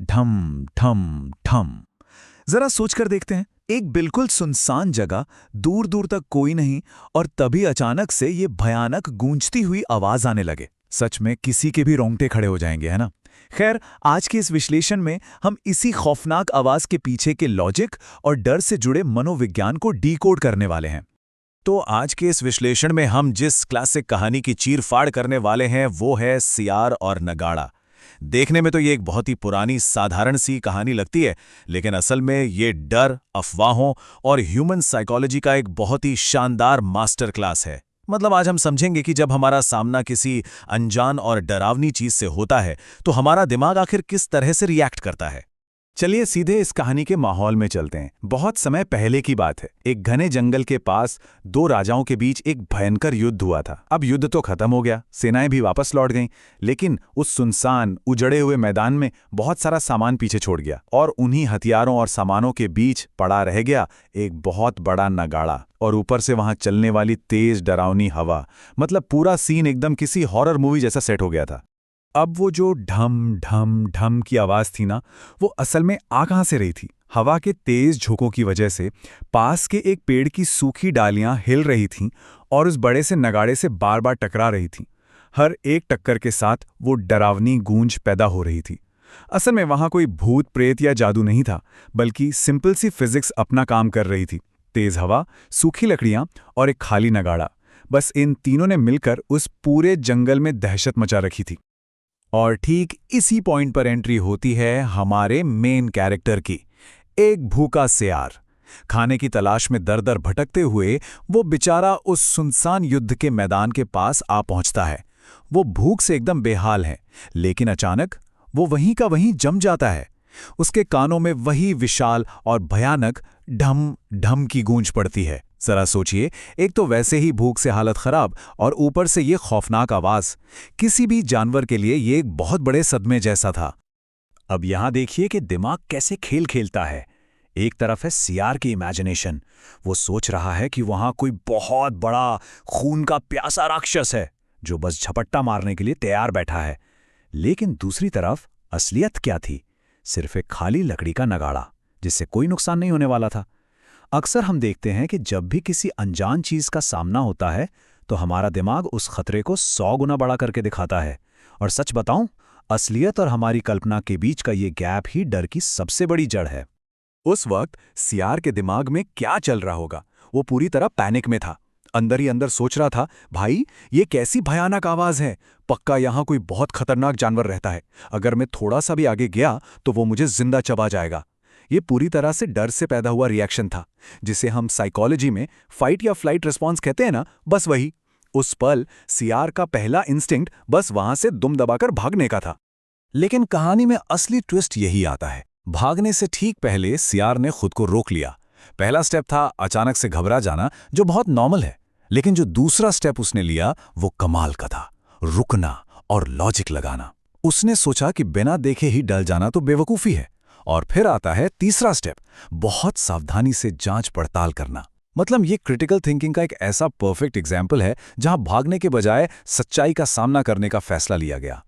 ढम ढम ढम। जरा सोचकर देखते हैं, एक बिल्कुल सुनसान जगह, दूर दूर तक कोई नहीं, और तभी अचानक से ये भयानक गूंजती हुई आवाज आने लगे। सच में किसी के भी रोंगटे खड़े हो जाएंगे, है ना। खैर, आज के इस विश्लेषण में हम इसी खौफनाक आवाज के पीछे के लॉजिक और डर से जुड़े मनोविज्ञान को डीकोड करने वाले हैं। तो आज के इस विश्लेषण में हम जिस क्लासिक कहानी की चीर-फाड़ करने वाले हैं वो है सियार और नगाड़ा। देखने में तो ये एक बहुत ही पुरानी साधारण सी कहानी लगती है, लेकिन असल में ये डर, अफवाहों और ह्यूमन साइकोलॉजी का एक बहुत ही शानदार मास्टर क्लास है। मतलब आज हम समझेंगे कि जब हमारा सामना किसी अनजान और डरावनी चीज से होता है तो हमारा दिमाग आखिर किस तरह से रिएक्ट करता है। चलिए सीधे इस कहानी के माहौल में चलते हैं। बहुत समय पहले की बात है। एक घने जंगल के पास दो राजाओं के बीच एक भयंकर युद्ध हुआ था। अब युद्ध तो खत्म हो गया, सेनाएं भी वापस लौट गईं, लेकिन उस सुनसान उजड़े हुए मैदान में बहुत सारा सामान पीछे छोड़ गया, और उन्हीं हथियारों और सामानों के बीच पड़ा रह गया एक बहुत बड़ा नगाड़ा, और ऊपर से वहां चलने वाली तेज डरावनी हवा। मतलब पूरा सीन एकदम किसी हॉरर मूवी जैसा सेट हो गया था। अब वो जो ढम ढम ढम की आवाज थी ना, वो असल में आ कहां से रही थी? हवा के तेज झोंकों की वजह से पास के एक पेड़ की सूखी डालियां हिल रही थीं और उस बड़े से नगाड़े से बार बार टकरा रही थीं। हर एक टक्कर के साथ वो डरावनी गूंज पैदा हो रही थी। असल में वहां कोई भूत प्रेत या जादू नहीं था, बल्कि सिंपल सी फिजिक्स अपना काम कर रही थी। तेज हवा, सूखी लकड़ियां और एक खाली नगाड़ा, बस इन तीनों ने मिलकर उस पूरे जंगल में दहशत मचा रखी थी। और ठीक इसी पॉइंट पर एंट्री होती है हमारे मेन कैरेक्टर की, एक भूखा सियार। खाने की तलाश में दर-दर भटकते हुए वो बेचारा उस सुनसान युद्ध के मैदान के पास आ पहुंचता है। वो भूख से एकदम बेहाल है, लेकिन अचानक वो वहीं का वहीं जम जाता है। उसके कानों में वही विशाल और भयानक ढम ढम की गूंज पड़ती है। जरा सोचिए, एक तो वैसे ही भूख से हालत खराब, और ऊपर से ये खौफनाक आवाज। किसी भी जानवर के लिए ये एक बहुत बड़े सदमे जैसा था। अब यहां देखिए कि दिमाग कैसे खेल खेलता है। एक तरफ है सियार की इमेजिनेशन। वो सोच रहा है कि वहां कोई बहुत बड़ा खून का प्यासा राक्षस है जो बस झपट्टा मारने के लिए तैयार बैठा है। लेकिन दूसरी तरफ असलियत क्या थी? सिर्फ एक खाली लकड़ी का नगाड़ा जिससे कोई नुकसान नहीं होने वाला था। अक्सर हम देखते हैं कि जब भी किसी अनजान चीज का सामना होता है तो हमारा दिमाग उस खतरे को 100 गुना बड़ा करके दिखाता है। और सच बताऊं, असलियत और हमारी कल्पना के बीच का ये गैप ही डर की सबसे बड़ी जड़ है। उस वक्त सियार के दिमाग में क्या चल रहा होगा? वो पूरी तरह पैनिक में था। अंदर ही अंदर सोच रहा था, भाई ये कैसी भयानक आवाज है, पक्का यहां कोई बहुत खतरनाक जानवर रहता है। अगर मैं थोड़ा सा भी आगे गया तो वो मुझे जिंदा चबा जाएगा। ये पूरी तरह से डर से पैदा हुआ रिएक्शन था, जिसे हम साइकोलॉजी में फाइट या फ्लाइट रिस्पॉन्स कहते हैं ना, बस वही। उस पल सियार का पहला इंस्टिंक्ट बस वहां से दुम दबाकर भागने का था। लेकिन कहानी में असली ट्विस्ट यही आता है। भागने से ठीक पहले सियार ने खुद को रोक लिया। पहला स्टेप था अचानक से घबरा जाना, जो बहुत नॉर्मल है। लेकिन जो दूसरा स्टेप उसने लिया वो कमाल का था, रुकना और लॉजिक लगाना। उसने सोचा कि बिना देखे ही डल जाना तो बेवकूफ़ी है। और फिर आता है तीसरा स्टेप, बहुत सावधानी से जांच पड़ताल करना। मतलब ये क्रिटिकल थिंकिंग का एक ऐसा परफेक्ट एग्जाम्पल है जहां भागने के बजाय सच्चाई का सामना करने का फैसला लिया गया।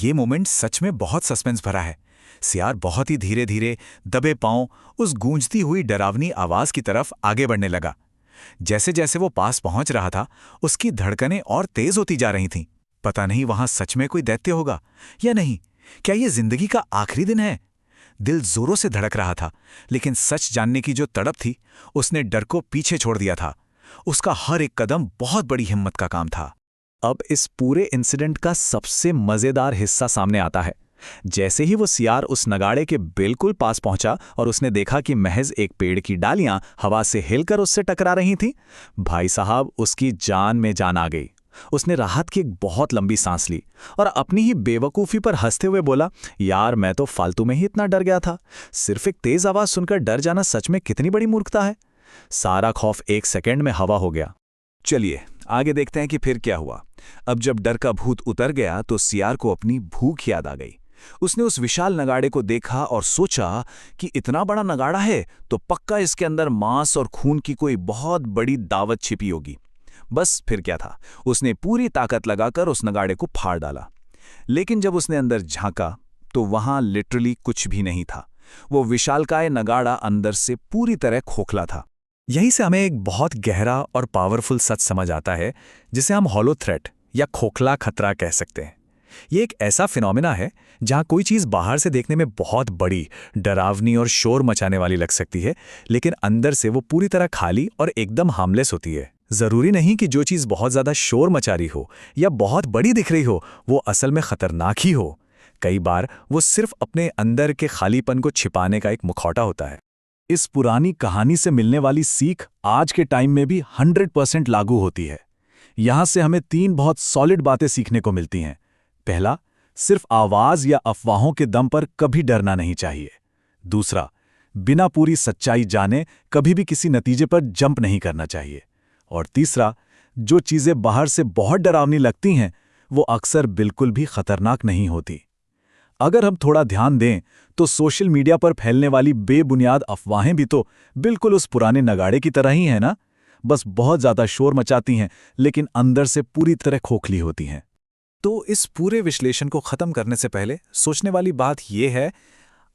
ये मोमेंट सच में बहुत सस्पेंस भरा है। सियार बहुत ही धीरे धीरे दबे पांव उस गूंजती हुई डरावनी आवाज की तरफ आगे बढ़ने लगा। जैसे जैसे वो पास पहुंच रहा था, उसकी धड़कनें और तेज होती जा रही थीं। पता नहीं वहां सच में कोई दैत्य होगा या नहीं। क्या ये जिंदगी का आखिरी दिन है? दिल जोरों से धड़क रहा था, लेकिन सच जानने की जो तड़प थी उसने डर को पीछे छोड़ दिया था। उसका हर एक कदम बहुत बड़ी हिम्मत का काम था। अब इस पूरे इंसिडेंट का सबसे मजेदार हिस्सा सामने आता है। जैसे ही वो सियार उस नगाड़े के बिल्कुल पास पहुंचा और उसने देखा कि महज एक पेड़ की डालियां हवा से हिलकर उससे टकरा रही थीं, भाई साहब उसकी जान में जान आ गई। उसने राहत की एक बहुत लंबी सांस ली और अपनी ही बेवकूफ़ी पर हंसते हुए बोला, यार मैं तो फालतू में ही इतना डर गया था। सिर्फ एक तेज आवाज सुनकर डर जाना सच में कितनी बड़ी मूर्खता है। सारा खौफ एक सेकंड में हवा हो गया। चलिए आगे देखते हैं कि फिर क्या हुआ। अब जब डर का भूत उतर गया तो सियार को अपनी भूख याद आ गई। उसने उस विशाल नगाड़े को देखा और सोचा कि इतना बड़ा नगाड़ा है तो पक्का इसके अंदर मांस और खून की कोई बहुत बड़ी दावत छिपी होगी। बस फिर क्या था, उसने पूरी ताकत लगाकर उस नगाड़े को फाड़ डाला। लेकिन जब उसने अंदर झांका तो वहां लिटरली कुछ भी नहीं था। वो विशालकाय नगाड़ा अंदर से पूरी तरह खोखला था। यहीं से हमें एक बहुत गहरा और पावरफुल सच समझ आता है, जिसे हम हॉलो थ्रेट या खोखला खतरा कह सकते हैं। ये एक ऐसा फिनोमेना है जहां कोई चीज़ बाहर से देखने में बहुत बड़ी, डरावनी और शोर मचाने वाली लग सकती है, लेकिन अंदर से वो पूरी तरह खाली और एकदम हार्मलेस होती है। ज़रूरी नहीं कि जो चीज़ बहुत ज़्यादा शोर मचा रही हो या बहुत बड़ी दिख रही हो, वो असल में खतरनाक ही हो। कई बार वो सिर्फ अपने अंदर के खालीपन को छिपाने का एक मुखौटा होता है। इस पुरानी कहानी से मिलने वाली सीख आज के टाइम में भी 100% लागू होती है। यहां से हमें 3 बहुत सॉलिड बातें सीखने को मिलती हैं। पहला, सिर्फ आवाज या अफवाहों के दम पर कभी डरना नहीं चाहिए। दूसरा, बिना पूरी सच्चाई जाने कभी भी किसी नतीजे पर जंप नहीं करना चाहिए। और तीसरा, जो चीजें बाहर से बहुत डरावनी लगती हैं, वो अक्सर बिल्कुल भी खतरनाक नहीं होती। अगर हम थोड़ा ध्यान दें तो सोशल मीडिया पर फैलने वाली बेबुनियाद अफवाहें भी तो बिल्कुल उस पुराने नगाड़े की तरह ही हैं ना, बस बहुत ज्यादा शोर मचाती हैं, लेकिन अंदर से पूरी तरह खोखली होती हैं। तो इस पूरे विश्लेषण को खत्म करने से पहले सोचने वाली बात यह है,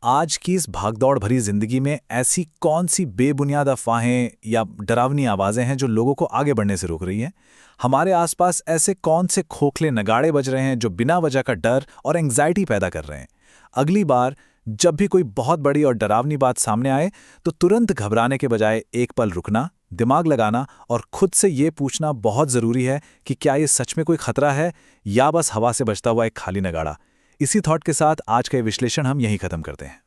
आज की इस भागदौड़ भरी जिंदगी में ऐसी कौन सी बेबुनियाद अफवाहें या डरावनी आवाजें हैं जो लोगों को आगे बढ़ने से रोक रही हैं? हमारे आसपास ऐसे कौन से खोखले नगाड़े बज रहे हैं जो बिना वजह का डर और एंग्जाइटी पैदा कर रहे हैं? अगली बार जब भी कोई बहुत बड़ी और डरावनी बात सामने आए तो तुरंत घबराने के बजाय एक पल रुकना, दिमाग लगाना और खुद से ये पूछना बहुत ज़रूरी है कि क्या ये सच में कोई खतरा है या बस हवा से बजता हुआ एक खाली नगाड़ा। इसी थॉट के साथ आज का ये विश्लेषण हम यहीं खत्म करते हैं।